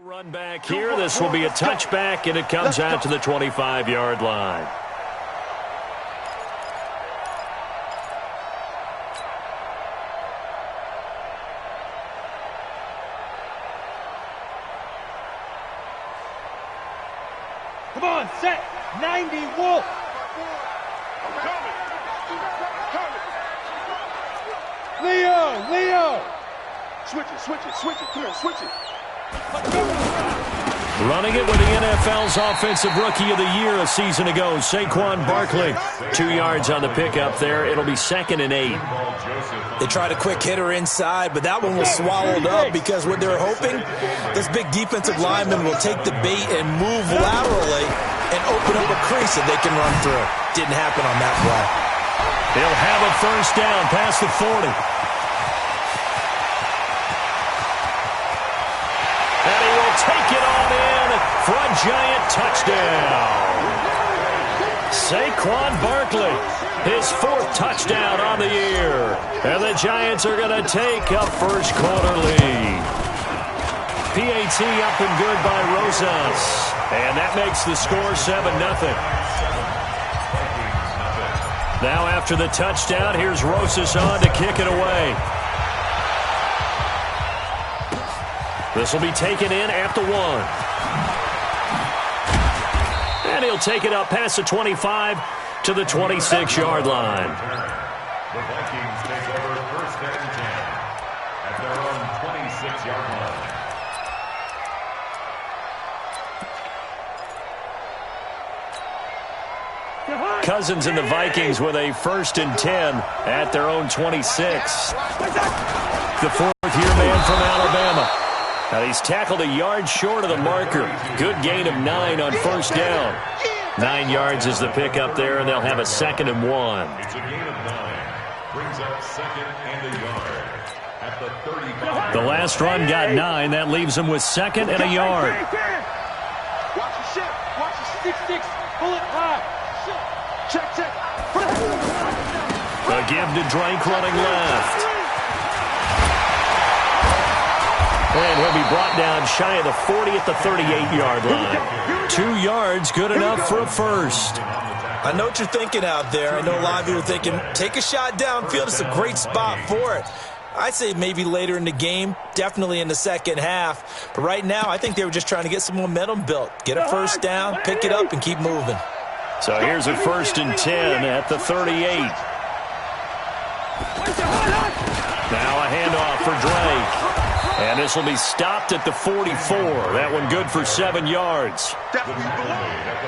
Run back here. This will be a touchback, and it comes out to the 25-yard line. Come on, set. 90, Wolf. Leo. Switch it. Come on, switch it. Running it with the NFL's Offensive Rookie of the Year a season ago, Saquon Barkley. 2 yards on the pickup there. It'll be 2nd and 8. They tried a quick hitter inside, but that one was swallowed up because what they're hoping, this big defensive lineman will take the bait and move laterally and open up a crease that they can run through. Didn't happen on that play. They'll have a first down past the 40. And he will take it on in for a giant touchdown. Saquon Barkley, his 4th touchdown on the year. And the Giants are going to take a first quarter lead. PAT up and good by Rosas. And that makes the score 7-0. Now after the touchdown, here's Rosas on to kick it away. This will be taken in at the 1. And he'll take it up past the 25 to the 26-yard line. The Vikings take over 1st and 10 at their own 26-yard line. Cousins and the Vikings with a 1st and 10 at their own 26. The 4th-year man from Alabama. Now he's tackled a yard short of the marker. Good gain of 9 on first down. 9 yards is the pickup there, and they'll have a 2nd and 1. It's a gain of 9. Brings up 2nd and a yard at the 35. The last run got 9. That leaves them with 2nd and a yard. Watch the ship. Watch the 6-6. Bullet high. Check. A give to Drake running left. And he'll be brought down shy of the 40 at the 38-yard line. 2 yards, good enough for a first. I know what you're thinking out there. I know a lot of you are thinking, take a shot downfield. It's a great spot for it. I'd say maybe later in the game, definitely in the second half. But right now, I think they were just trying to get some momentum built. Get a first down, pick it up, and keep moving. So here's a 1st and 10 at the 38. Now a handoff for Drake. And this will be stopped at the 44. That one good for 7 yards.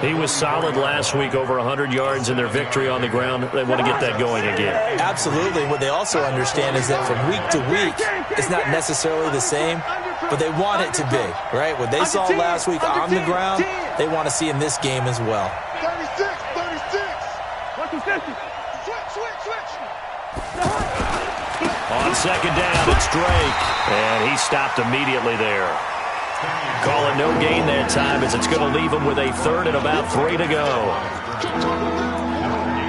He was solid last week, over 100 yards in their victory on the ground. They want to get that going again. Absolutely. What they also understand is that from week to week, it's not necessarily the same, but they want it to be, right? What they saw last week on the ground, they want to see in this game as well. 36. Switch. On 2nd down, it's Drake. And he stopped immediately there. Calling no gain that time as it's going to leave him with a 3rd and about 3 to go.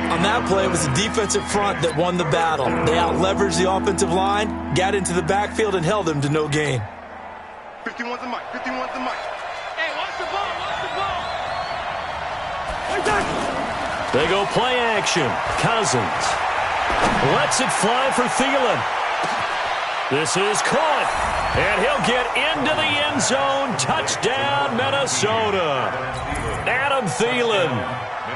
On that play, it was the defensive front that won the battle. They out-leveraged the offensive line, got into the backfield, and held them to no gain. 51's the mic. Hey, watch the ball. They go play action. Cousins lets it fly for Thielen. This is caught, and he'll get into the end zone. Touchdown, Minnesota. Adam Thielen,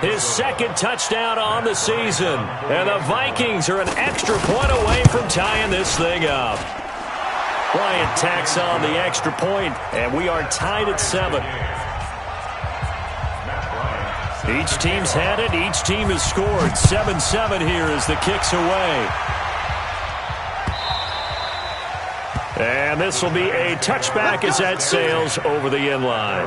his 2nd touchdown on the season. And the Vikings are an extra point away from tying this thing up. Bryant tacks on the extra point, and we are tied at 7. Each team's had it. Each team has scored. 7-7 here as the kick's away. And this will be a touchback as that sails over the end line.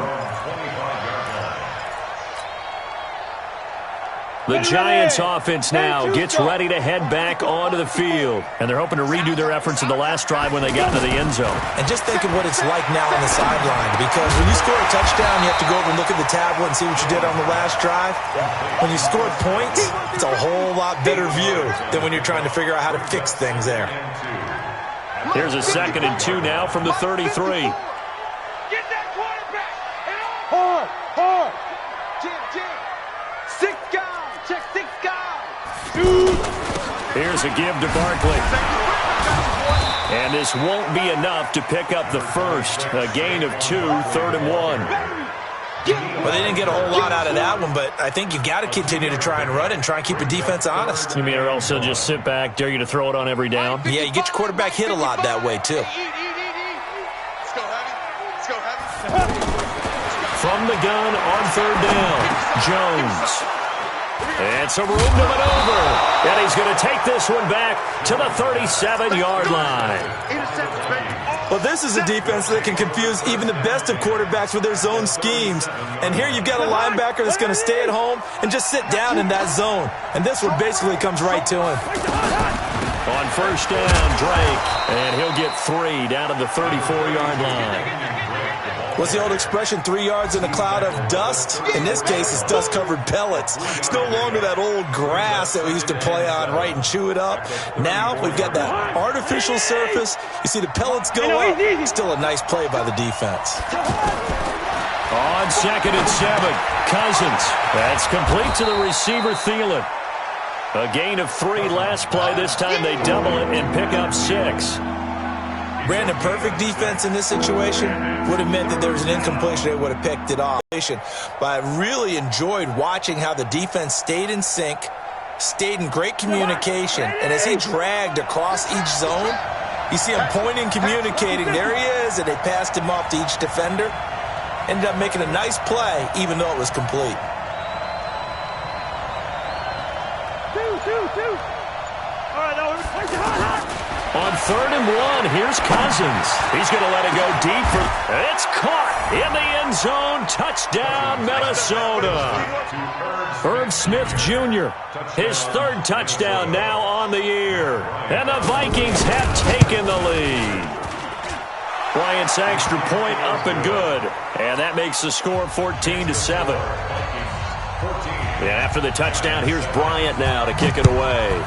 The Giants offense now gets ready to head back onto the field. And they're hoping to redo their efforts in the last drive when they got into the end zone. And just think of what it's like now on the sideline. Because when you score a touchdown, you have to go over and look at the tablet and see what you did on the last drive. When you scored points, it's a whole lot better view than when you're trying to figure out how to fix things there. Here's a 2nd and 2 now from the 33. Get that Here's a give to Barkley. And this won't be enough to pick up the first. A gain of 2, 3rd and 1. Well, they didn't get a whole lot out of that one, but I think you got to continue to try and run and try and keep the defense honest. You mean, or else they'll just sit back, dare you to throw it on every down? Yeah, you get your quarterback hit a lot that way, too. Let's go, Heavy. Let's go, Heavy. From the gun on 3rd down, Jones. It's a room to maneuver, and he's going to take this one back to the 37-yard line. Well, this is a defense that can confuse even the best of quarterbacks with their zone schemes. And here you've got a linebacker that's going to stay at home and just sit down in that zone. And this one basically comes right to him. On 1st down, Drake, and he'll get 3 down to the 34-yard line. What's the old expression, 3 yards in a cloud of dust? In this case, it's dust-covered pellets. It's no longer that old grass that we used to play on, right, and chew it up. Now we've got that artificial surface. You see the pellets go up. Still a nice play by the defense. On 2nd and 7, Cousins. That's complete to the receiver, Thielen. A gain of 3 last play. This time they double it and pick up 6. Brandon, perfect defense in this situation would have meant that there was an incompletion. They would have picked it off. But I really enjoyed watching how the defense stayed in sync, stayed in great communication, and as he dragged across each zone, you see him pointing, communicating. There he is, and they passed him off to each defender. Ended up making a nice play, even though it was complete. All right, now place it hot. On 3rd and 1, here's Cousins. He's going to let it go deep. It's caught in the end zone. Touchdown, Minnesota. Irv Smith Jr., his 3rd touchdown now on the year. And the Vikings have taken the lead. Bryant's extra point up and good. And that makes the score 14-7. And after the touchdown, here's Bryant now to kick it away.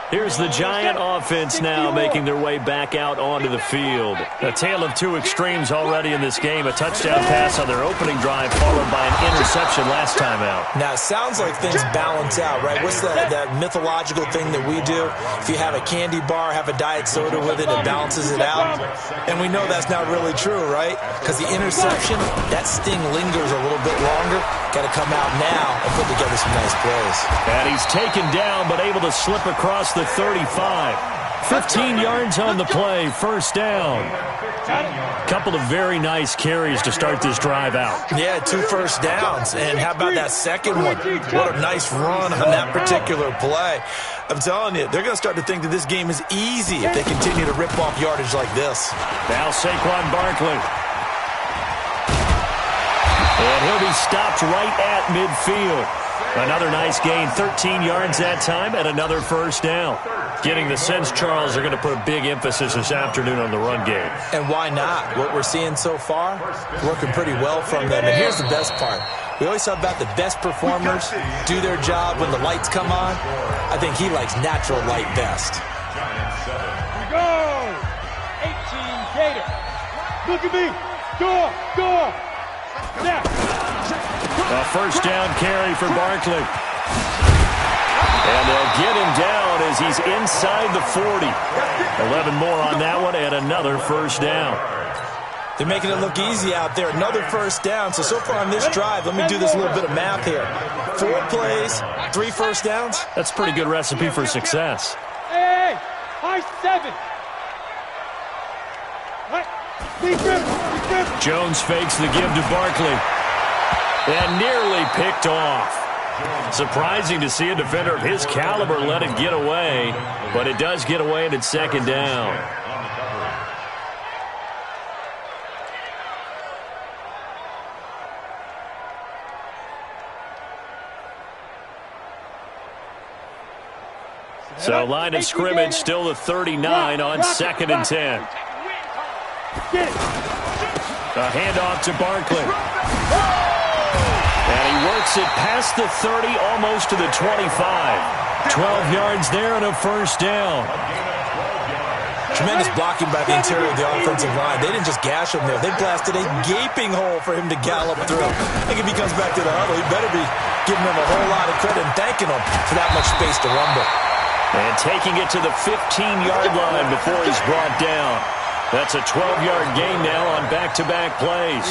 Here's the Giant offense now making their way back out onto the field. A tale of 2 extremes already in this game. A touchdown pass on their opening drive followed by an interception last time out. Now, it sounds like things balance out, right? What's that mythological thing that we do? If you have a candy bar, have a diet soda with it, it balances it out. And we know that's not really true, right? Because the interception, that sting lingers a little bit longer. Got to come out now and put together some nice plays. And he's taken down but able to slip across the 35. 15 yards on the play, 1st down. Couple of very nice carries to start this drive out. Yeah, 2 first downs. And how about that second one? What a nice run on that particular play. I'm telling you, they're going to start to think that this game is easy if they continue to rip off yardage like this. Now Saquon Barkley. And he'll be stopped right at midfield. Another nice gain, 13 yards that time, and another 1st down. Getting the sense, Charles, are going to put a big emphasis this afternoon on the run game. And why not? What we're seeing so far, working pretty well from them. And here's the best part. We always talk about the best performers do their job when the lights come on. I think he likes natural light best. Here we go. 18 Gator. Look at me. Go. Now. A 1st down carry for Barkley. And they'll get him down as he's inside the 40. 11 more on that one and another 1st down. They're making it look easy out there. Another 1st down. So far on this drive, let me do this little bit of math here. 4 plays, 3 1st downs. That's a pretty good recipe for success. Hey, high 7. Jones fakes the give to Barkley. And nearly picked off. Surprising to see a defender of his caliber let it get away, but it does get away and it's 2nd down. So line of scrimmage still the 39 on 2nd and 10. A handoff to Barkley. And he works it past the 30, almost to the 25. 12 yards there and a first down. Tremendous blocking by the interior of the offensive line. They didn't just gash him there. They blasted a gaping hole for him to gallop through. I think if he comes back to the huddle, he better be giving him a whole lot of credit and thanking him for that much space to rumble. And taking it to the 15-yard line before he's brought down. That's a 12-yard gain now on back-to-back plays.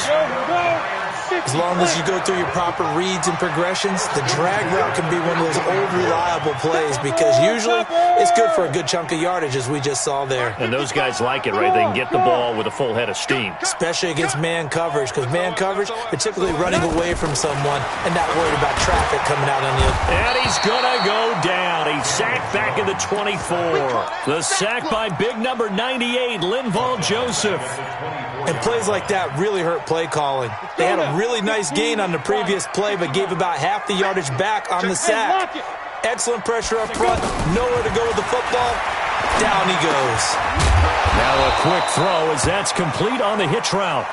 As long as you go through your proper reads and progressions, the drag route can be one of those old reliable plays because usually it's good for a good chunk of yardage, as we just saw there. And those guys like it, right? They can get the ball with a full head of steam. Especially against man coverage, because man coverage, they're typically running away from someone and not worried about traffic coming out on you. And he's going to go down. He's sacked back at the 24. The sack by big number 98, Linval Joseph. And plays like that really hurt play calling. They had a really nice gain on the previous play, but gave about half the yardage back on the sack. Excellent pressure up front. Nowhere to go with the football. Down he goes. Now a quick throw as that's complete on the hitch route.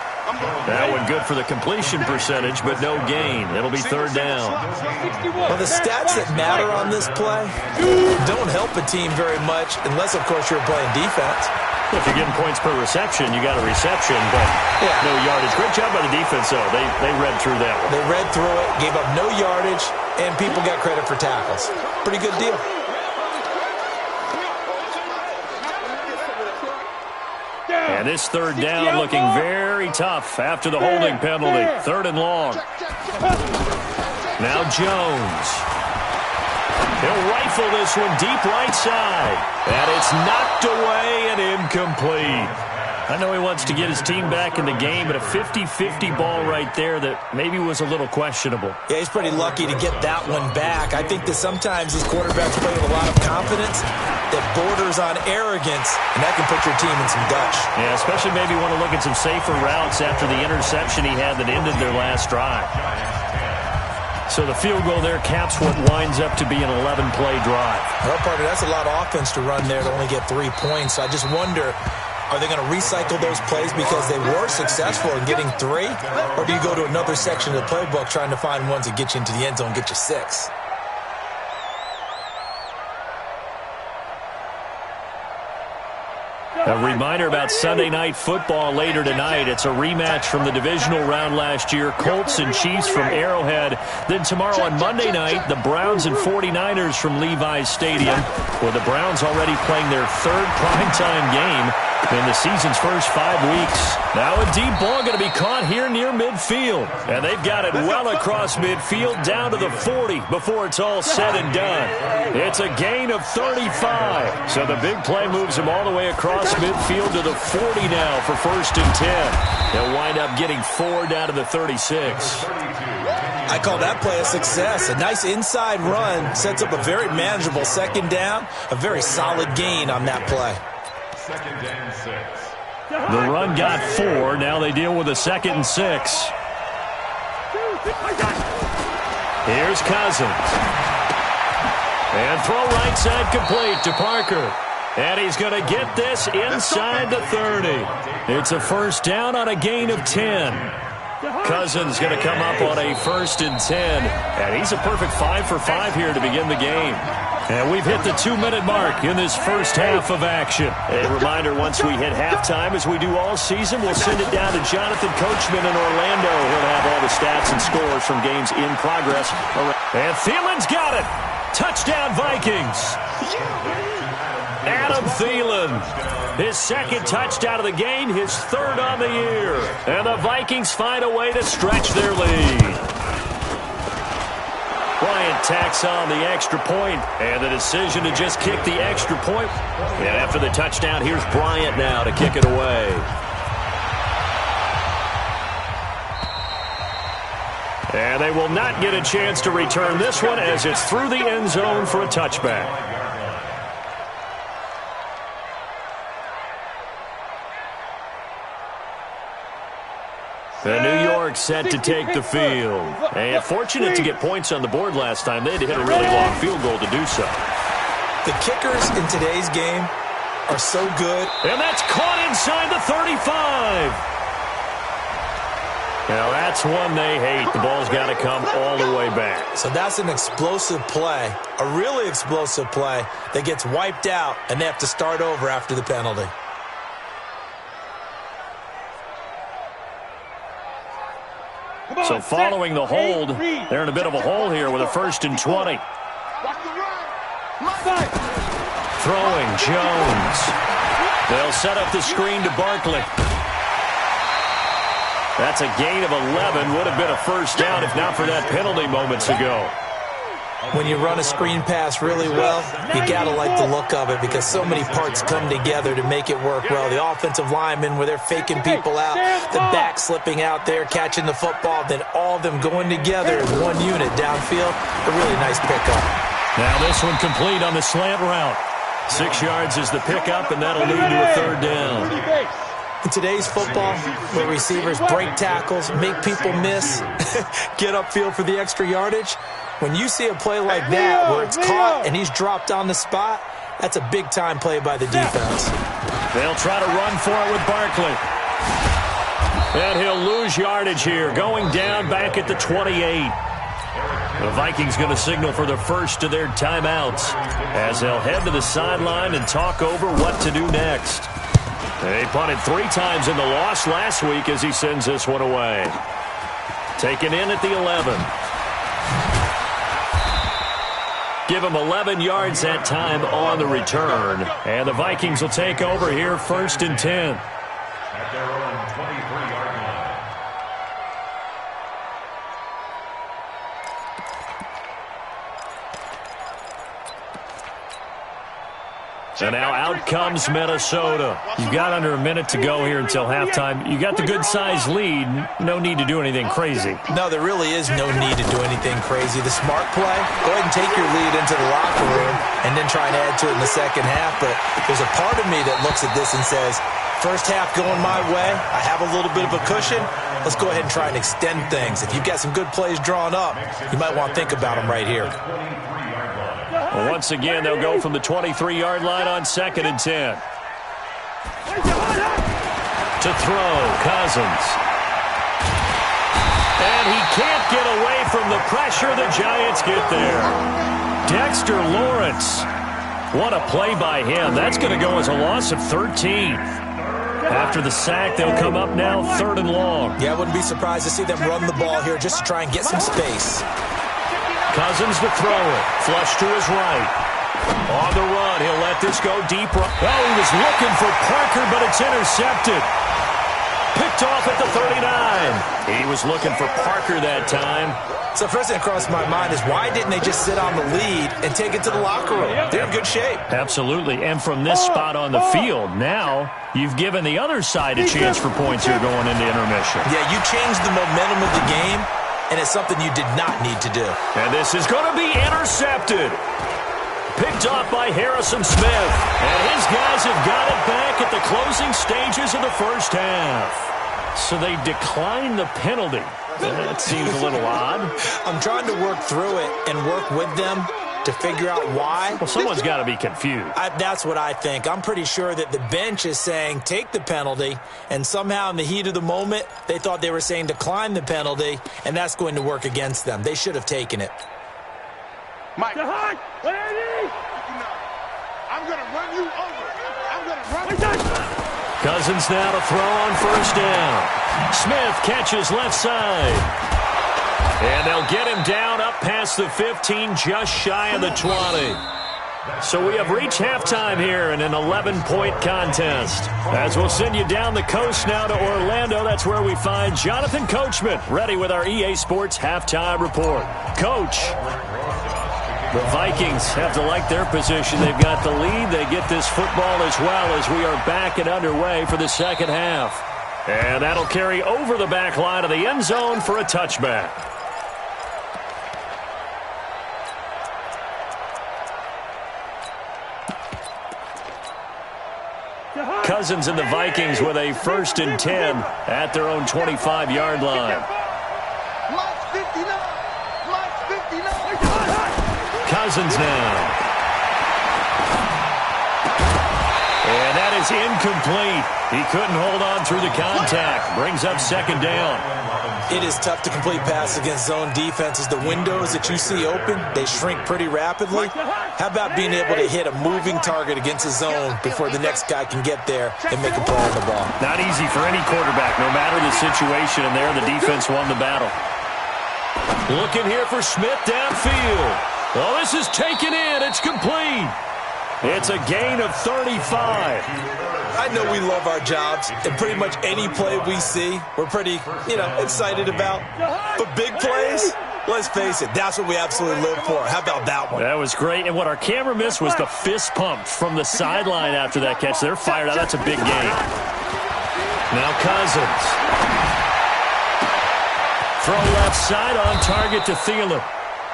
That one good for the completion percentage, but no gain. It'll be third down. Well, the stats that matter on this play don't help a team very much, unless, of course, you're playing defense. If you're getting points per reception, you got a reception, but no yardage. Great job by the defense, though. They read through that one. They read through it, gave up no yardage, and people got credit for tackles. Pretty good deal. And this third down looking very tough after the holding penalty. Third and long. Now Jones. He'll rifle this one deep right side. And it's knocked away and incomplete. I know he wants to get his team back in the game, but a 50-50 ball right there that maybe was a little questionable. Yeah, he's pretty lucky to get that one back. I think that sometimes these quarterbacks play with a lot of confidence that borders on arrogance, and that can put your team in some dutch. Yeah, especially maybe want to look at some safer routes after the interception he had that ended their last drive. So the field goal there caps what winds up to be an 11-play drive. Well, partner, that's a lot of offense to run there to only get 3 points. So I just wonder, are they going to recycle those plays because they were successful in getting 3? Or do you go to another section of the playbook trying to find ones that get you into the end zone and get you 6? A reminder about Sunday Night Football later tonight. It's a rematch from the divisional round last year. Colts and Chiefs from Arrowhead. Then tomorrow on Monday night, the Browns and 49ers from Levi's Stadium, with the Browns already playing their third primetime game in the season's first 5 weeks. Now a deep ball going to be caught here near midfield. And they've got it well across midfield down to the 40 before it's all said and done. It's a gain of 35. So the big play moves them all the way across midfield to the 40 now for 1st and 10. They'll wind up getting 4 down to the 36. I call that play a success. A nice inside run sets up a very manageable 2nd down. A very solid gain on that play. 2nd and 6. The run got 4. Now they deal with a 2nd and 6. Here's Cousins. And throw right side complete to Parker. And he's going to get this inside the 30. It's a 1st down on a gain of 10. Cousins going to come up on a 1st and 10. And he's a perfect 5 for 5 here to begin the game. And we've hit the 2-minute mark in this first half of action. A reminder, once we hit halftime, as we do all season, we'll send it down to Jonathan Coachman in Orlando. He'll have all the stats and scores from games in progress. And Thielen's got it. Touchdown, Vikings. Adam Thielen, his 2nd touchdown of the game, his 3rd on the year. And the Vikings find a way to stretch their lead. Bryant tacks on the extra point, and the decision to just kick the extra point. And after the touchdown, here's Bryant now to kick it away. And they will not get a chance to return this one as it's through the end zone for a touchback. And New York set to take the field. And fortunate to get points on the board last time. They had to hit a really long field goal to do so. The kickers in today's game are so good. And that's caught inside the 35. Now that's one they hate. The ball's got to come all the way back. So that's an explosive play, a really explosive play that gets wiped out, and they have to start over after the penalty. So following the hold, they're in a bit of a hole here with a 1st and 20. Throwing Jones. They'll set up the screen to Barkley. That's a gain of 11. Would have been a first down if not for that penalty moments ago. When you run a screen pass really well, you got to like the look of it because so many parts come together to make it work well. The offensive linemen, where they're faking people out, the back slipping out there, catching the football, then all of them going together in one unit downfield. A really nice pickup. Now this one complete on the slant route. 6 yards is the pickup, and that'll lead to a 3rd down. In today's football, where receivers break tackles, make people miss, get upfield for the extra yardage, when you see a play like that where it's caught and he's dropped on the spot, that's a big-time play by the defense. They'll try to run for it with Barkley. And he'll lose yardage here, going down back at the 28. The Vikings going to signal for the first of their timeouts as they'll head to the sideline and talk over what to do next. They punted 3 times in the loss last week as he sends this one away. Taken in at the 11. Give him 11 yards that time on the return. And the Vikings will take over here 1st and 10. At their own 23-yard line. So now out comes Minnesota. You've got under a minute to go here until halftime. You got the good-sized lead. No need to do anything crazy. No, there really is no need to do anything crazy. The smart play, go ahead and take your lead into the locker room and then try and add to it in the second half. But there's a part of me that looks at this and says, first half going my way, I have a little bit of a cushion. Let's go ahead and try and extend things. If you've got some good plays drawn up, you might want to think about them right here. Well, once again, they'll go from the 23-yard line on 2nd and 10. To throw, Cousins. And he can't get away from the pressure. The Giants get there. Dexter Lawrence. What a play by him. That's going to go as a loss of 13. After the sack, they'll come up now 3rd and long. Yeah, I wouldn't be surprised to see them run the ball here just to try and get some space. Cousins to throw it. Flush to his right. On the run, he'll let this go deep. Oh, he was looking for Parker, but it's intercepted. Picked off at the 39. He was looking for Parker that time. So first thing that crossed my mind is why didn't they just sit on the lead and take it to the locker room? They're in good shape. Absolutely. And from this spot on the field, now you've given the other side a chance for points here going into intermission. Yeah, you changed the momentum of the game, and it's something you did not need to do. And this is going to be intercepted. Picked off by Harrison Smith. And his guys have got it back at the closing stages of the first half. So they decline the penalty. That seems a little odd. I'm trying to work through it and work with them to figure out why. Well, someone's got to be confused. That's what I think. I'm pretty sure that the bench is saying take the penalty, and somehow in the heat of the moment, they thought they were saying decline the penalty, and that's going to work against them. They should have taken it. Mike, I'm going to run you over. I'm going to run you. Cousins now to throw on first down. Smith catches left side. And they'll get him down up past the 15, just shy of the 20. So we have reached halftime here in an 11-point contest. As we'll send you down the coast now to Orlando, that's where we find Jonathan Coachman, ready with our EA Sports halftime report. Coach, the Vikings have to like their position. They've got the lead. They get this football as well as we are back and underway for the second half. And that'll carry over the back line of the end zone for a touchback. Cousins and the Vikings with a 1st and 10 at their own 25-yard line. Cousins now. And that is incomplete. He couldn't hold on through the contact. Brings up 2nd down. It is tough to complete passes against zone defenses. The windows that you see open, they shrink pretty rapidly. How about being able to hit a moving target against a zone before the next guy can get there and make a play on the ball? Not easy for any quarterback, no matter the situation, and there the defense won the battle. Looking here for Smith downfield. Oh, this is taken in. It's complete. It's a gain of 35. I know we love our jobs, and pretty much any play we see, we're pretty, excited about. But big plays, let's face it, that's what we absolutely live for. How about that one? That was great, and what our camera missed was the fist pump from the sideline after that catch. They're fired out. That's a big gain. Now Cousins. Throw left side on target to Thielen.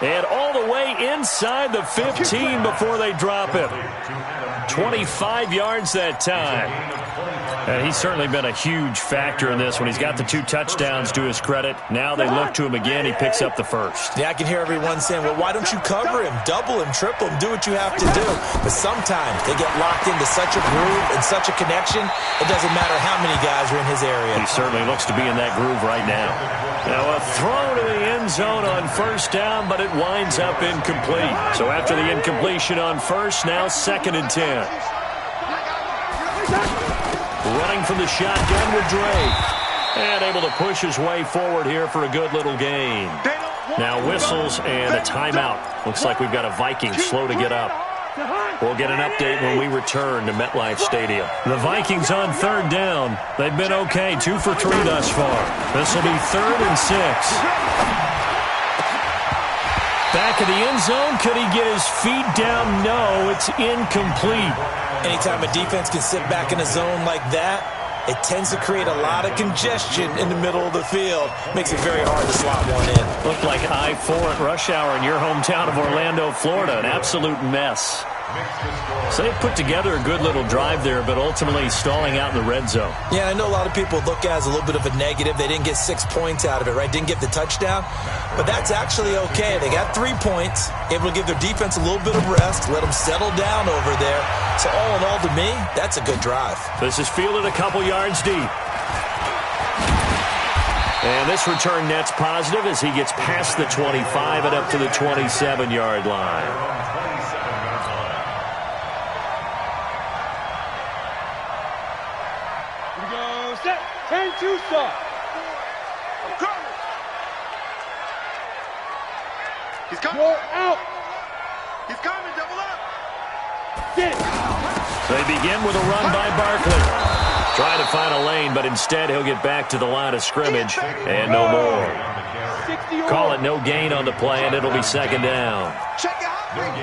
And all the way inside the 15 before they drop him. 25 yards that time. And he's certainly been a huge factor in this one. He's got the 2 touchdowns to his credit. Now they look to him again. He picks up the first. Yeah, I can hear everyone saying, well, why don't you cover him, double him, triple him, do what you have to do. But sometimes they get locked into such a groove and such a connection, it doesn't matter how many guys are in his area. He certainly looks to be in that groove right now. Now a throw to the end zone on first down, but it winds up incomplete. So after the incompletion on first, now 2nd and 10. Running from the shotgun with Drake. And able to push his way forward here for a good little gain. Now whistles and a timeout. Looks like we've got a Viking slow to get up. We'll get an update when we return to MetLife Stadium. The Vikings on 3rd down. They've been okay, 2 for 3 thus far. This will be 3rd and 6. Back of the end zone. Could he get his feet down? No, it's incomplete. Anytime a defense can sit back in a zone like that, it tends to create a lot of congestion in the middle of the field. Makes it very hard to slot one in. Looked like I-4 at rush hour in your hometown of Orlando, Florida. An absolute mess. So they put together a good little drive there, but ultimately stalling out in the red zone. Yeah, I know a lot of people look at it as a little bit of a negative. They didn't get 6 points out of it, right? Didn't get the touchdown. But that's actually okay. They got 3 points, able to give their defense a little bit of rest, let them settle down over there. So all in all, to me, that's a good drive. This is fielded a couple yards deep. And this return net's positive as he gets past the 25 and up to the 27-yard line. Set. 10-2 stop. I'm coming. He's coming. You're out. He's coming. Double up. Get. They begin with a run by Barkley. Trying to find a lane, but instead he'll get back to the line of scrimmage. And no more. Call it no gain on the play, and it'll be 2nd down. Check out.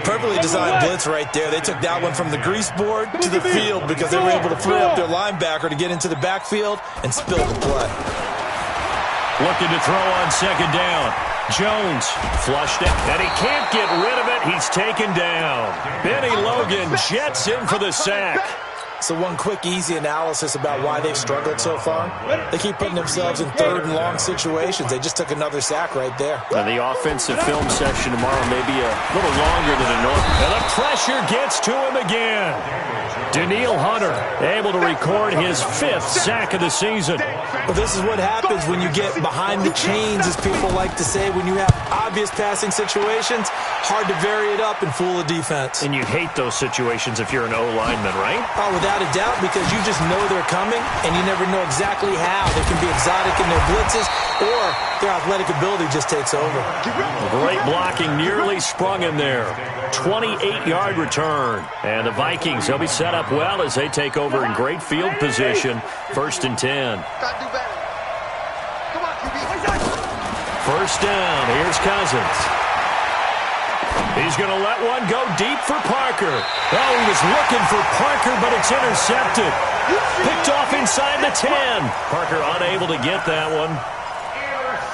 Perfectly designed blitz right there. They took that one from the grease board to the field because they were able to free up their linebacker to get into the backfield and spill the play. Looking to throw on 2nd down. Jones flushed it, and he can't get rid of it. He's taken down. Benny Logan jets in for the sack. So one quick, easy analysis about why they've struggled so far. They keep putting themselves in 3rd and long situations. They just took another sack right there. And the offensive film section tomorrow may be a little longer than a normal. And the pressure gets to him again. Daniil Hunter able to record his 5th sack of the season. Well, this is what happens when you get behind the chains, as people like to say. When you have obvious passing situations, hard to vary it up and fool a defense. And you hate those situations if you're an O-lineman, right? Oh, without a doubt, because you just know they're coming, and you never know exactly how. They can be exotic in their blitzes, or their athletic ability just takes over. Great blocking, nearly sprung in there. 28-yard return. And the Vikings, they'll be set up well as they take over in great field position. 1st and 10. Gotta do better. Come on, QB. 1st down. Here's Cousins. He's going to let one go deep for Parker. Oh, he was looking for Parker, but it's intercepted. Picked off inside the 10. Parker unable to get that one.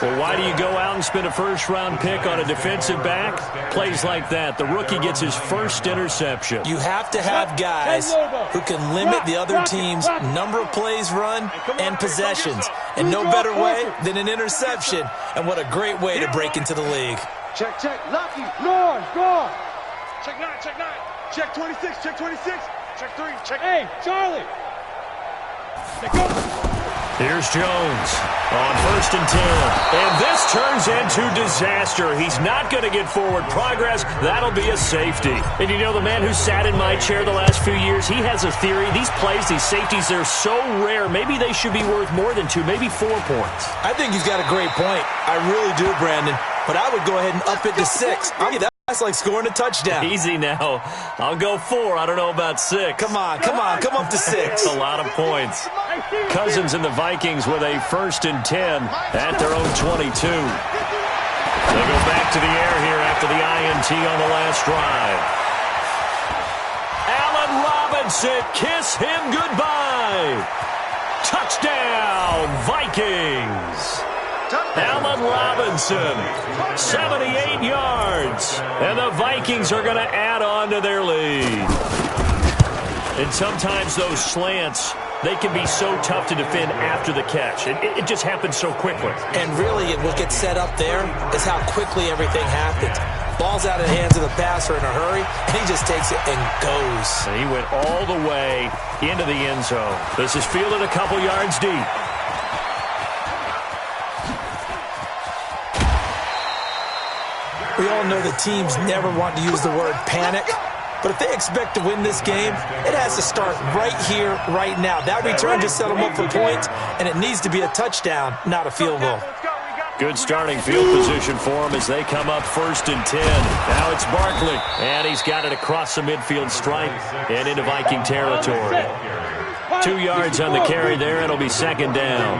Well, why do you go out and spend a 1st-round pick on a defensive back? Plays like that. The rookie gets his 1st interception. You have to have guys who can limit the other team's number of plays run and possessions. And no better way than an interception. And what a great way to break into the league. Check, check. Lucky. Lord, gone. Check 9, check 9. Check 26, check 26. Check 3, check. Hey, Charlie. Check go. Here's Jones on 1st and 10. And this turns into disaster. He's not going to get forward progress. That'll be a safety. And you know, the man who sat in my chair the last few years, he has a theory. These plays, these safeties, they're so rare. Maybe they should be worth more than 2, maybe 4 points. I think he's got a great point. I really do, Brandon. But I would go ahead and up it to 6. That's like scoring a touchdown. Easy now. I'll go 4. I don't know about 6. Come on. Come up to 6. A lot of points. Cousins and the Vikings with a 1st and 10 at their own 22. They go back to the air here after the INT on the last drive. Allen Robinson, kiss him goodbye. Touchdown, Vikings. Allen Robinson, 78 yards. And the Vikings are going to add on to their lead. And sometimes those slants, they can be so tough to defend after the catch. It just happens so quickly. And really, what gets set up there is how quickly everything happens. Ball's out of the hands of the passer in a hurry, and he just takes it and goes. And he went all the way into the end zone. This is fielded a couple yards deep. We all know the teams never want to use the word panic. But if they expect to win this game, it has to start right here, right now. That return just set them up for points, and it needs to be a touchdown, not a field goal. Good starting field position for them as they come up 1st and 10. Now it's Barkley, and he's got it across the midfield stripe and into Viking territory. 2 yards on the carry there. It'll be 2nd down.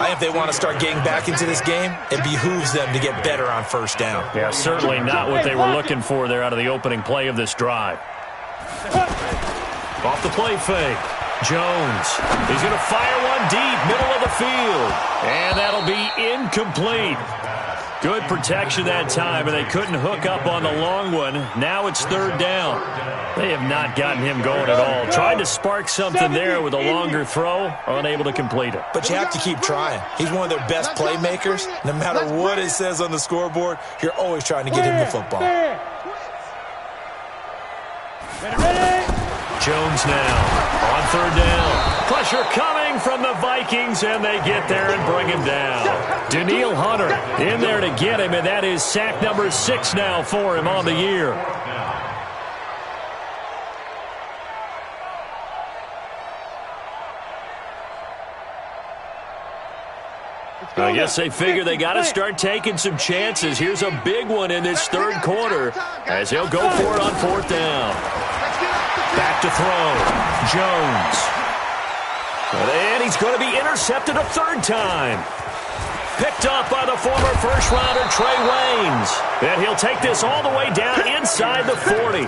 I think if they want to start getting back into this game, it behooves them to get better on 1st down. Yeah, certainly not what they were looking for there out of the opening play of this drive. Off the play fake. Jones. He's going to fire one deep, middle of the field. And that'll be incomplete. Good protection that time, and they couldn't hook up on the long one. Now it's 3rd down. They have not gotten him going at all. Tried to spark something there with a longer throw, unable to complete it. But you have to keep trying. He's one of their best playmakers. No matter what it says on the scoreboard, you're always trying to get him the football. Jones now on 3rd down. Pressure coming from the Vikings, and they get there and bring him down. Daniil Hunter in there to get him, and that is sack number 6 now for him on the year. I guess they figure they got to start taking some chances. Here's a big one in this 3rd quarter as he'll go for it on 4th down. Back to throw. Jones. And he's going to be intercepted a 3rd time. Picked up by the former first-rounder Trey Waynes. And he'll take this all the way down inside the 40.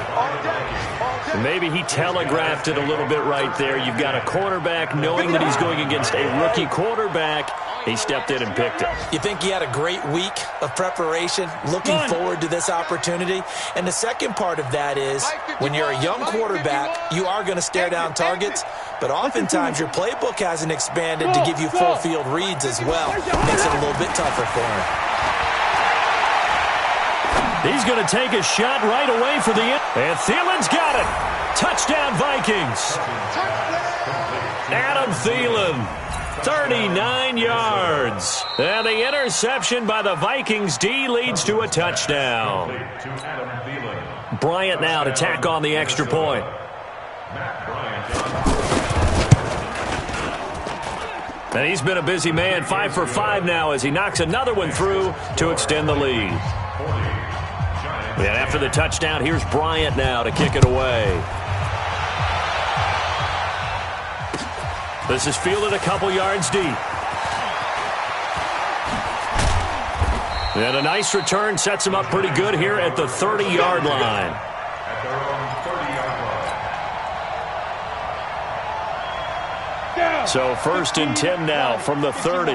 Maybe he telegraphed it a little bit right there. You've got a quarterback knowing that he's going against a rookie quarterback. He stepped in and picked it. You think he had a great week of preparation, looking forward to this opportunity? And the second part of that is, when you're a young quarterback, you are going to stare down targets, but oftentimes your playbook hasn't expanded to give you full field reads as well. Makes it a little bit tougher for him. He's going to take a shot right away for the end. And Thielen's got it. Touchdown, Vikings. Adam Thielen. 39 yards. And the interception by the Vikings D leads to a touchdown. Bryant now to tack on the extra point. And he's been a busy man, 5 for 5 now as he knocks another one through to extend the lead. And after the touchdown, here's Bryant now to kick it away. This is fielded a couple yards deep. And a nice return sets him up pretty good here at the 30-yard line. So 1st and 10 now from the 30.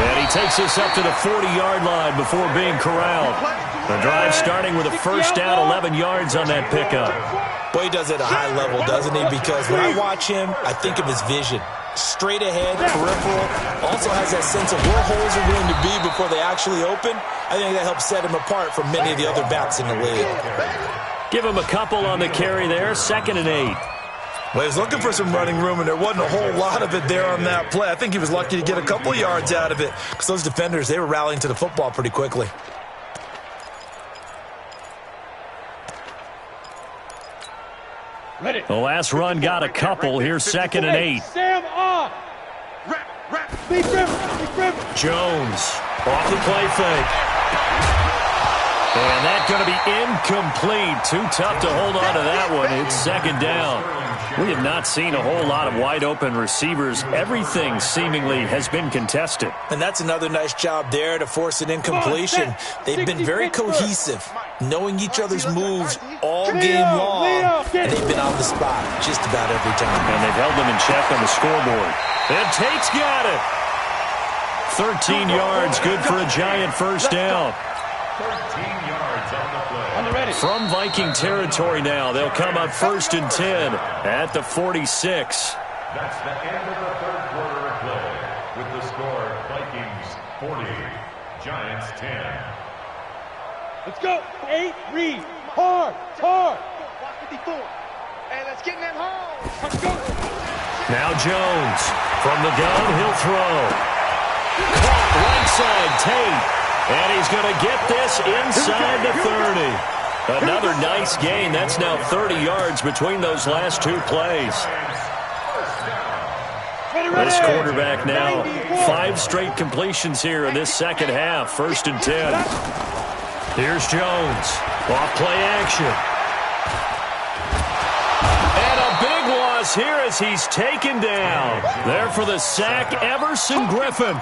And he takes this up to the 40-yard line before being corralled. The drive starting with a 1st down, 11 yards on that pickup. Boy, he does it at a high level, doesn't he? Because when I watch him, I think of his vision. Straight ahead, peripheral. Also has that sense of where holes are going to be before they actually open. I think that helps set him apart from many of the other backs in the league. Give him a couple on the carry there. 2nd and 8. Well, he was looking for some running room, and there wasn't a whole lot of it there on that play. I think he was lucky to get a couple yards out of it because those defenders, they were rallying to the football pretty quickly. Ready. The last run got a couple. Here's 2nd and 8. Sam on. Big rim. Jones off the play fake. And that's going to be incomplete. Too tough to hold on to that one. It's 2nd down. We have not seen a whole lot of wide-open receivers. Everything seemingly has been contested. And that's another nice job there to force an incompletion. They've been very cohesive, knowing each other's moves all game long, and they've been on the spot just about every time. And they've held them in check on the scoreboard. And Tate's got it. 13 yards, good for a Giant first down. 13 yards on the play. On the ready. From Viking territory now, they'll come up 1st and 10 at the 46. That's the end of the third quarter of play. With the score, Vikings 40, Giants 10. Let's go. 8, read. Hard. Block 54. Hey, let's get in that hole. Let's go. Now Jones from the gun, he'll throw. Caught right side, Tate. And he's going to get this inside the 30. Another nice gain. That's now 30 yards between those last two plays. This quarterback now, 5 straight completions here in this second half. 1st and 10. Here's Jones. Off play action. And a big loss here as he's taken down. There for the sack, Everson Griffin.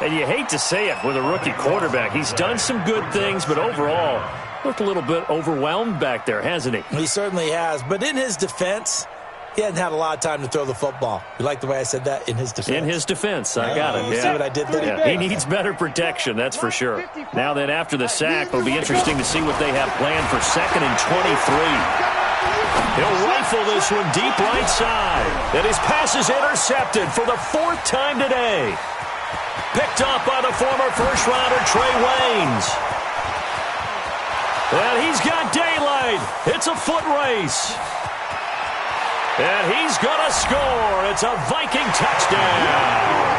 And you hate to say it with a rookie quarterback. He's done some good things, but overall, looked a little bit overwhelmed back there, hasn't he? He certainly has. But in his defense, he hasn't had a lot of time to throw the football. You like the way I said that? In his defense. In his defense. I got it. You see what I did there? Yeah, he needs better protection, that's for sure. Now then, after the sack, it'll be interesting to see what they have planned for 2nd and 23. He'll rifle this one deep right side. And his pass is intercepted for the 4th time today. Picked up by the former first-rounder Trey Waynes. And he's got daylight. It's a foot race. And he's going to score. It's a Viking touchdown.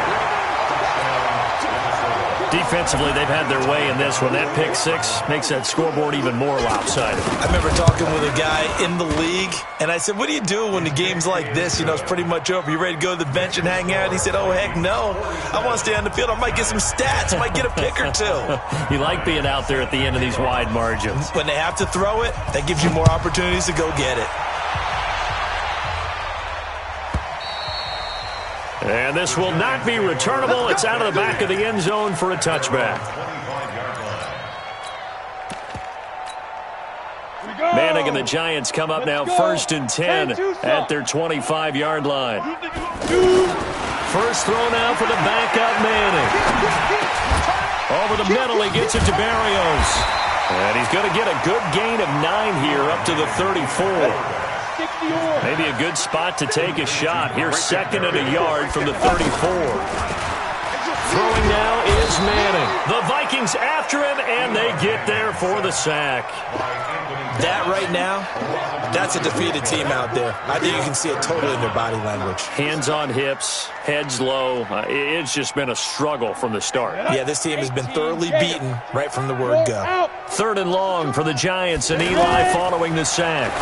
Defensively, they've had their way in this one. That pick 6 makes that scoreboard even more lopsided. I remember talking with a guy in the league, and I said, what do you do when the game's like this? You know, it's pretty much over. You ready to go to the bench and hang out? He said, oh, heck no. I want to stay on the field. I might get some stats. I might get a pick or two. You like being out there at the end of these wide margins. When they have to throw it, that gives you more opportunities to go get it. And this will not be returnable. It's out of the back of the end zone for a touchback. Manning and the Giants come up now 1st and 10 at their 25-yard line. First throw now for the backup Manning. Over the middle, he gets it to Barrios. And he's going to get a good gain of 9 here up to the 34. Maybe a good spot to take a shot. Here's 2nd and a yard from the 34. Throwing now is Manning. The Vikings after him, and they get there for the sack. That right now, that's a defeated team out there. I think you can see it totally in their body language. Hands on hips, heads low. It's just been a struggle from the start. Yeah, this team has been thoroughly beaten right from the word go. 3rd and long for the Giants, and Eli following the sack.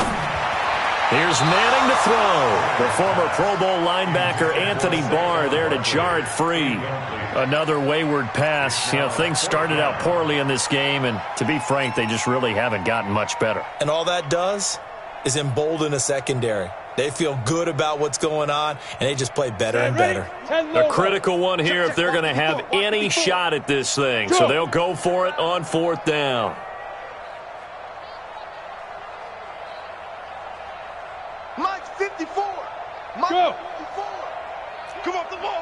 Here's Manning to throw. The former Pro Bowl linebacker Anthony Barr there to jar it free. Another wayward pass. You know, things started out poorly in this game, and to be frank, they just really haven't gotten much better. And all that does is embolden a secondary. They feel good about what's going on, and they just play better and better. A critical one here if they're going to have any shot at this thing. So they'll go for it on 4th down. Mike 54. Mike Go. 54. Come off the ball.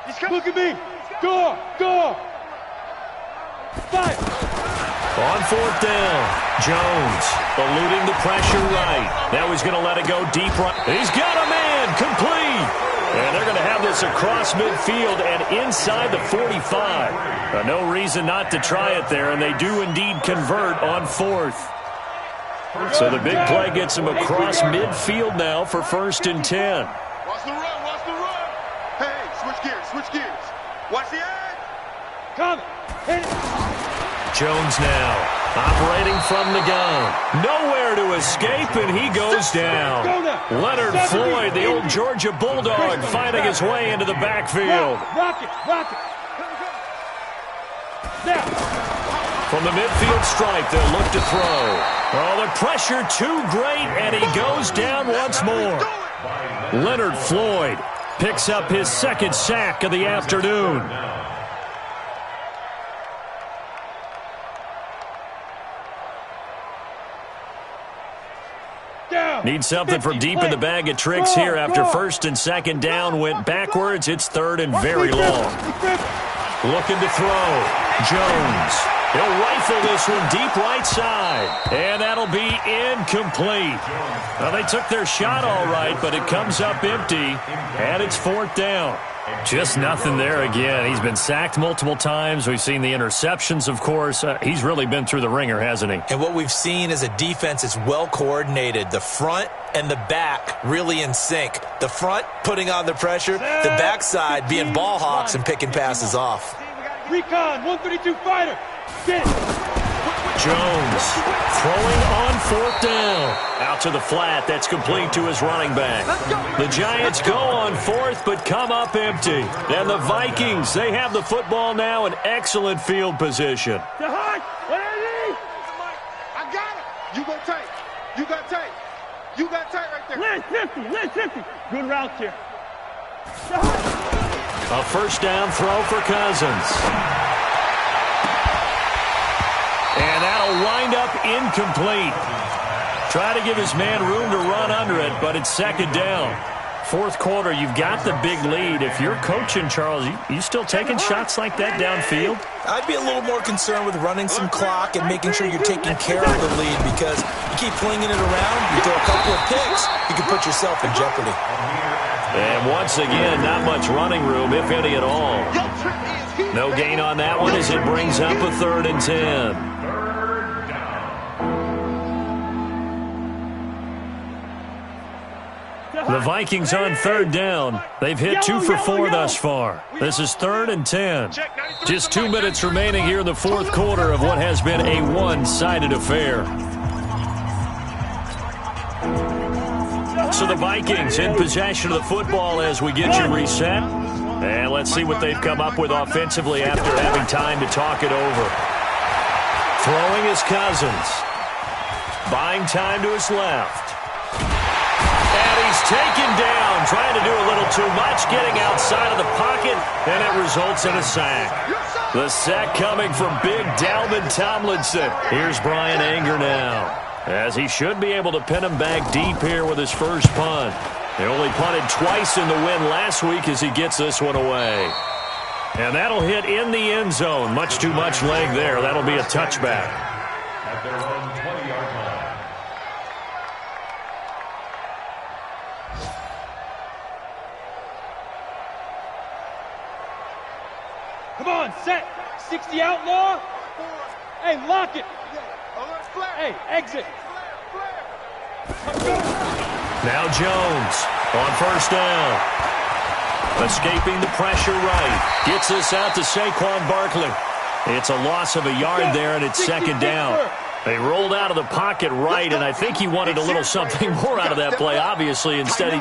He's coming. Look at me. Go. 5. On 4th down, Jones eluding the pressure right. Now he's going to let it go deep right. He's got a man, complete. And they're going to have this across midfield and inside the 45. No reason not to try it there, and they do indeed convert on 4th. So the big play gets him across midfield now for 1st and 10. Watch the run, watch the run. Hey, switch gears, switch gears. Watch the edge. Come. Hit it. Jones now operating from the gun. Nowhere to escape, and he goes down. Leonard Floyd, the old Georgia Bulldog, finding his way into the backfield. Rock it, rock it. Now. From the midfield stripe, they'll look to throw. Oh, the pressure too great, and he goes down once more. Leonard Floyd picks up his 2nd sack of the afternoon. Need something from deep in the bag of tricks here after 1st and 2nd down went backwards. It's 3rd and very long. Looking to throw. Jones. He'll rifle this one deep right side. And that'll be incomplete. Well, they took their shot all right, but it comes up empty. And it's 4th down. Just nothing there again. He's been sacked multiple times. We've seen the interceptions, of course. He's really been through the ringer, hasn't he? And what we've seen is a defense that's well coordinated. The front and the back really in sync. The front putting on the pressure, the backside being ball hawks and picking passes off. Recon, 132 fighter. Get it. Jones throwing on 4th down. Out to the flat. That's complete to his running back. The Giants go on 4th but come up empty. And the Vikings, they have the football now in excellent field position. I got it. You go tight. You got tight. You got tight right there. Lance 50. Good routes here. A 1st down throw for Cousins. And that'll wind up incomplete. Try to give his man room to run under it, but it's 2nd down. 4th quarter, you've got the big lead. If you're coaching, Charles, you still taking shots like that downfield? I'd be a little more concerned with running some clock and making sure you're taking care of the lead, because you keep flinging it around, you throw a couple of picks, you can put yourself in jeopardy. And once again, not much running room, if any at all. No gain on that one as it brings up a 3rd and 10. The Vikings on 3rd down. They've hit 2 for 4 thus far. This is 3rd and 10. Just 2 minutes remaining here in the 4th quarter of what has been a one-sided affair. So the Vikings in possession of the football as we get you reset. And let's see what they've come up with offensively after having time to talk it over. Throwing is Cousins. Buying time to his left. And he's taken down, trying to do a little too much, getting outside of the pocket, and it results in a sack. The sack coming from big Dalvin Tomlinson. Here's Brian Anger now, as he should be able to pin him back deep here with his first punt. They only punted twice in the win last week as he gets this one away. And that'll hit in the end zone. Much too much leg there. That'll be a touchback. At their own 20-yard line. Come on, set. 60 outlaw. Hey, lock it. Hey, exit. Now Jones on 1st down. Escaping the pressure right. Gets this out to Saquon Barkley. It's a loss of a yard there, and it's 2nd down. They rolled out of the pocket right, and I think he wanted a little something more out of that play, obviously. Instead,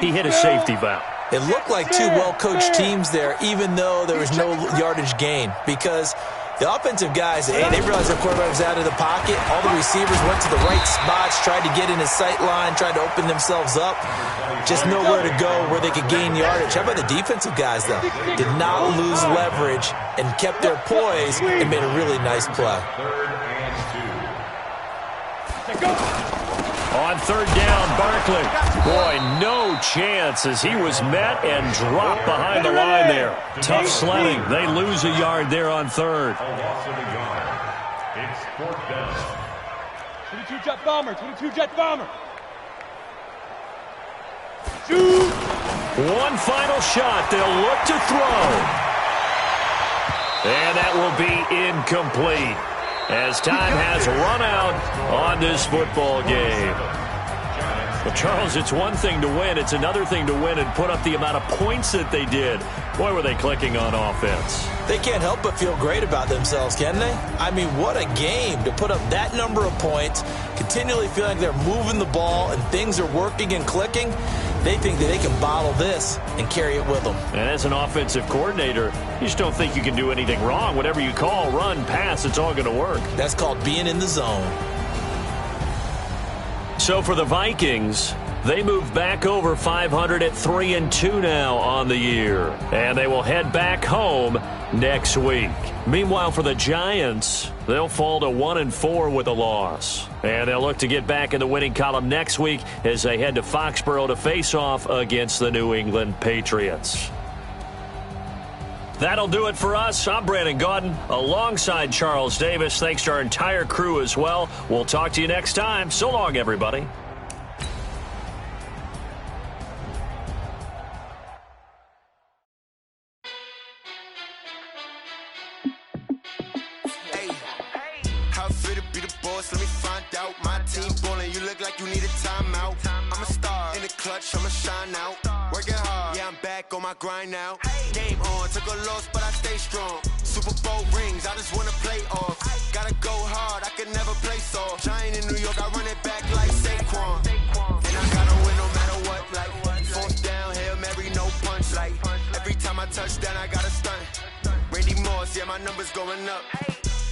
he hit a safety valve. It looked like 2 well-coached teams there, even though there was no yardage gain, because the offensive guys, they realized their quarterback was out of the pocket. All the receivers went to the right spots, tried to get in his sight line, tried to open themselves up. Just nowhere to go where they could gain yardage. How about the defensive guys, though? Did not lose leverage and kept their poise and made a really nice play. 3rd and 2. On 3rd down, Barkley. Boy, no chance as he was met and dropped behind the line there. Tough sledding. They lose a yard there on 3rd. A loss of a yard. It's 4th down. 22 jet bomber, 22 jet bomber. Shoot. One final shot. They'll look to throw. And that will be incomplete. as time has run out on this football game. Well, Charles, it's one thing to win. It's another thing to win and put up the amount of points that they did. Boy, were they clicking on offense. They can't help but feel great about themselves, can they? I mean, what a game to put up that number of points, continually feeling like they're moving the ball and things are working and clicking. They think that they can bottle this and carry it with them. And as an offensive coordinator, you just don't think you can do anything wrong. Whatever you call, run, pass, it's all going to work. That's called being in the zone. So for the Vikings, they move back over 500 at 3-2 now on the year. And they will head back home next week. Meanwhile, for the Giants, they'll fall to 1-4 with a loss. And they'll look to get back in the winning column next week as they head to Foxborough to face off against the New England Patriots. That'll do it for us. I'm Brandon Gaudin alongside Charles Davis. Thanks to our entire crew as well. We'll talk to you next time. So long, everybody. How fit to be the boss? Let me find out. My team ballin', you look like you need a timeout. I'm a star in the clutch, I'ma shine out. Working hard, yeah, I'm back on my grind now. Game on, took a loss, but I stay strong. Super Bowl rings, I just wanna play off. Gotta go hard, I can never play soft. Giant in New York, I run it back like Saquon. And I gotta win no matter what, like fourth down, Hail Mary, no punch. Like every time I touch down, I gotta stunt. Randy Moss, yeah, my numbers going up.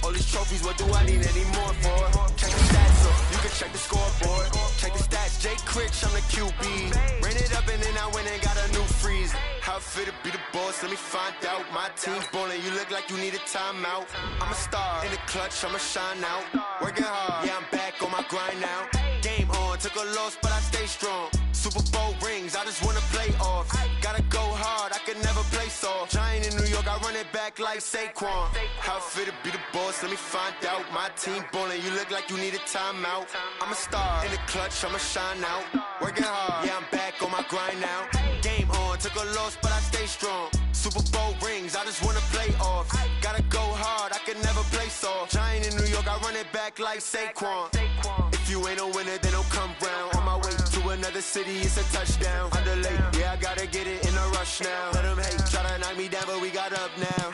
All these trophies, what do I need any more for? Check the stats, so you can check the scoreboard. Check the stats, Jake Critch, I'm the QB. Ran it up and then I went and got a new freeze. How fit to be the boss, let me find out. My team ballin', you look like you need a timeout. I'm a star in the clutch, I'ma shine out. Working hard, yeah, I'm back on my grind now. Game on, took a loss, but I stay strong. Super Bowl rings, I just wanna play off. Gotta go hard, I can never play soft. Giant in New York, I run it back like Saquon. How fit to be the boss, let me find out. My team ballin', you look like you need a timeout. I'm a star in the clutch, I'ma shine out. Working hard, yeah, I'm back on my grind now. Game on, took a loss, but I stay strong. Super Bowl rings, I just wanna play off. Gotta go hard, I can never play soft. Giant in New York, I run it back like Saquon. If you ain't a winner, then don't come round. On my way to another city, it's a touchdown. Underlay, yeah, I gotta get it in a rush now. Let them hate, try to knock me down, but we got up now.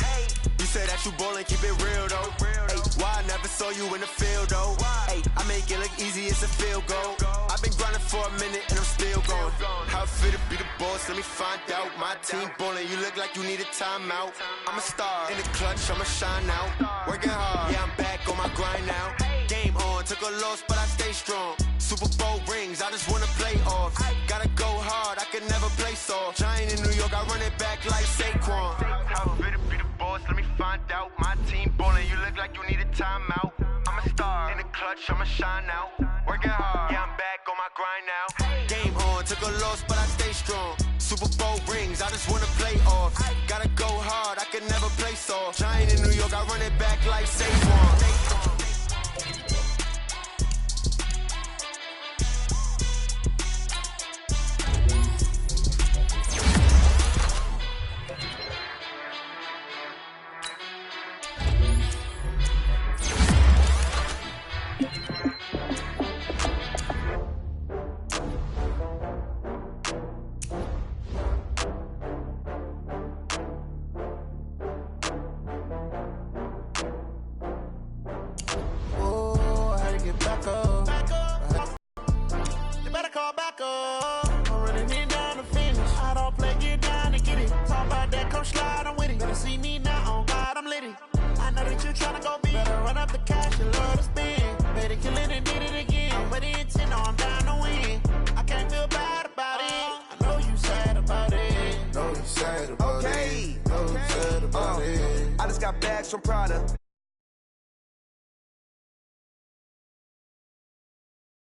You say that you ballin', keep it real though. Hey, why I never saw you in the field though? Hey, I make it look easy, it's a field goal. I've been grinding for a minute and I'm still going. How fit to be the boss, let me find out. My team ballin', you look like you need a timeout. I'm a star in the clutch, I'ma shine out. Working hard, yeah, I'm back on my grind now. Game on, took a loss, but I stay strong. Super Bowl rings, I just wanna play off. Gotta go hard, I can never play soft. Giant in New York, I run it back like Saquon. How fit to be the boss, let me find out. My team ballin', you look like you need a timeout. I'm a star in the clutch, I'ma shine out. Working hard, yeah, I'm back on my grind now. Game on, took a loss, but I stay strong. Super Bowl rings, I just wanna play off. Gotta go hard, I can never play soft. Giant in New York, I run it back like Saquon. I just got bags from Prada.